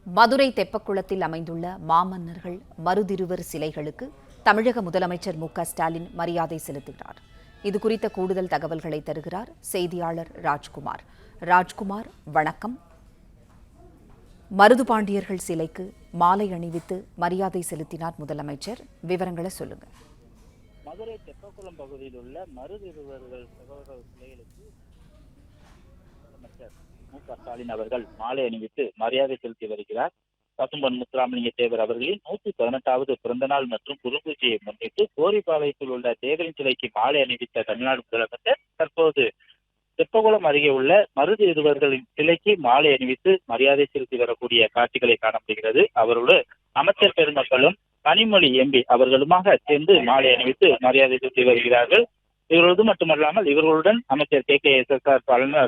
மதுரை தெப்பக்குளத்தில் அமைந்துள்ள மாமன்னர்கள் மருதிருவர் சிலைகளுக்கு தமிழக முதலமைச்சர் மு.க.ஸ்டாலின் மரியாதை செலுத்துகிறார். இதுகுறித்த கூடுதல் தகவல்களை தருகிறார் செய்தியாளர் ராஜ்குமார். ராஜ்குமார், வணக்கம். மருதுபாண்டியர்கள் சிலைக்கு மாலை அணிவித்து மரியாதை செலுத்தினார் முதலமைச்சர். விவரங்களை சொல்லுங்க. மதுரை தெப்பக்குளம் பகுதியில் உள்ள மருதிருவர்கள் சிலைகளுக்கு முதலமைச்சர் மு.க.ஸ்டாலின் அவர்கள் மாலை அணிவித்து மரியாதை செலுத்தி வருகிறார். பசும்பொன் முத்துராமலிங்க தேவர் அவர்களின் 118வது பிறந்த நாள் மற்றும் குருபூஜையை முன்னிட்டு கோரிப்பாளையத்தில் உள்ள தேவரின் சிலைக்கு மாலை அணிவித்த தமிழ்நாடு முதலமைச்சர் தற்போது தெப்பகுளம் அருகே உள்ள மருது இருவர்களின் சிலைக்கு மாலை அணிவித்து மரியாதை செலுத்தி வரக்கூடிய காட்சிகளை காண முடிகிறது. அவரோடு அமைச்சர் பெருமக்களும் கனிமொழி எம்பி அவர்களுமாக சேர்ந்து மாலை அணிவித்து மரியாதை செலுத்தி வருகிறார்கள். இவர்களது மட்டுமல்லாமல் இவர்களுடன் அமைச்சர் KKSSR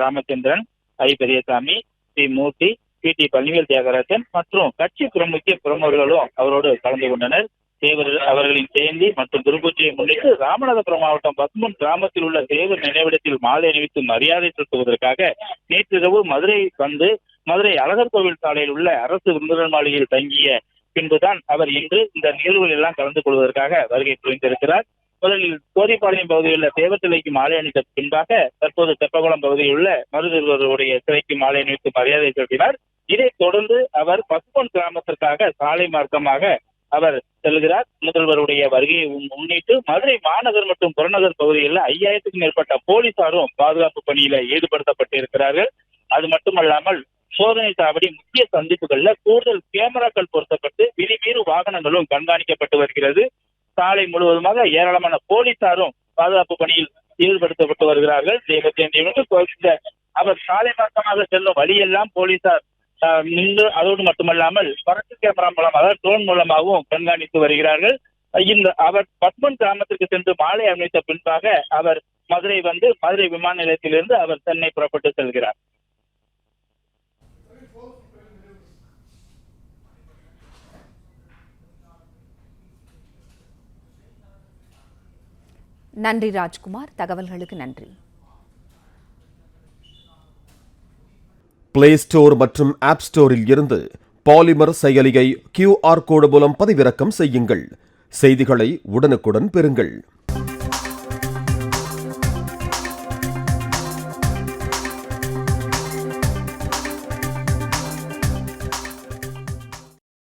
ராமச்சந்திரன், ஐ. பெரியசாமி, சி. மூர்த்தி, PT பழனிவேல் தியாகராஜன் மற்றும் கட்சி முக்கிய பிரமுகர்களும் அவரோடு கலந்து கொண்டனர். தேவர் அவர்களின் ஜெயந்தி மற்றும் குருபூஜையை முன்னிட்டு ராமநாதபுரம் மாவட்டம் பசும்பொன் கிராமத்தில் உள்ள தேவர் நினைவிடத்தில் மாலை அணிவித்து மரியாதை செலுத்துவதற்காக நேற்றிரவு மதுரை வந்து மதுரை அழகர் கோவில் சாலையில் உள்ள அரசு விருந்தினர் மாளிகையில் தங்கிய பின்புதான் அவர் இன்று இந்த நிகழ்வுகள் எல்லாம் கலந்து கொள்வதற்காக வருகை புரிந்திருக்கிறார். முதலில் கோரிப்பாளையம் பகுதியில் உள்ள தேவர் சிலைக்கு மாலை அணிந்த பின்பாக தற்போது தெப்பகுளம் பகுதியில் உள்ள மருதுவருடைய சிலைக்கு மாலை அணிவித்து மரியாதை செலுத்தினார். இதைத் தொடர்ந்து அவர் பசும்பொன் கிராமத்திற்காக சாலை மார்க்கமாக அவர் செல்கிறார். முதல்வருடைய வருகையை முன்னிட்டு மதுரை மாநகர் மற்றும் புறநகர் பகுதிகளில் 5000க்கும் மேற்பட்ட போலீசாரும் பாதுகாப்பு பணியில ஈடுபடுத்தப்பட்டிருக்கிறார்கள். அது மட்டுமல்லாமல் சோதனை சாவடி முக்கிய சந்திப்புகள்ல கூடுதல் கேமராக்கள் பொருத்தப்பட்டு விதிமீறு வாகனங்களும் கண்காணிக்கப்பட்டு வருகிறது. சாலை முழுவதுமாக ஏராளமான போலீசாரும் பாதுகாப்பு பணியில் ஈடுபடுத்தப்பட்டு வருகிறார்கள். அவர் சாலை மார்க்கமாக செல்லும் வழியெல்லாம் போலீசார் நின்று அதோடு மட்டுமல்லாமல் பறக்கு கேமரா மூலமாக ட்ரோன் மூலமாகவும் கண்காணித்து வருகிறார்கள். அவர் பசும்பொன் கிராமத்திற்கு சென்று மாலை அணிவித்த பின்பாக அவர் மதுரை வந்து மதுரை விமான நிலையத்திலிருந்து அவர் சென்னை புறப்பட்டு செல்கிறார். நன்றி ராஜ்குமார், தகவல்களுக்கு நன்றி. பிளே ஸ்டோர் மற்றும் ஆப் ஸ்டோரில் இருந்து பாலிமர் செயலியை QR கோடு மூலம் பதிவிறக்கம் செய்யுங்கள். செய்திகளை உடனுக்குடன் பெறுங்கள்.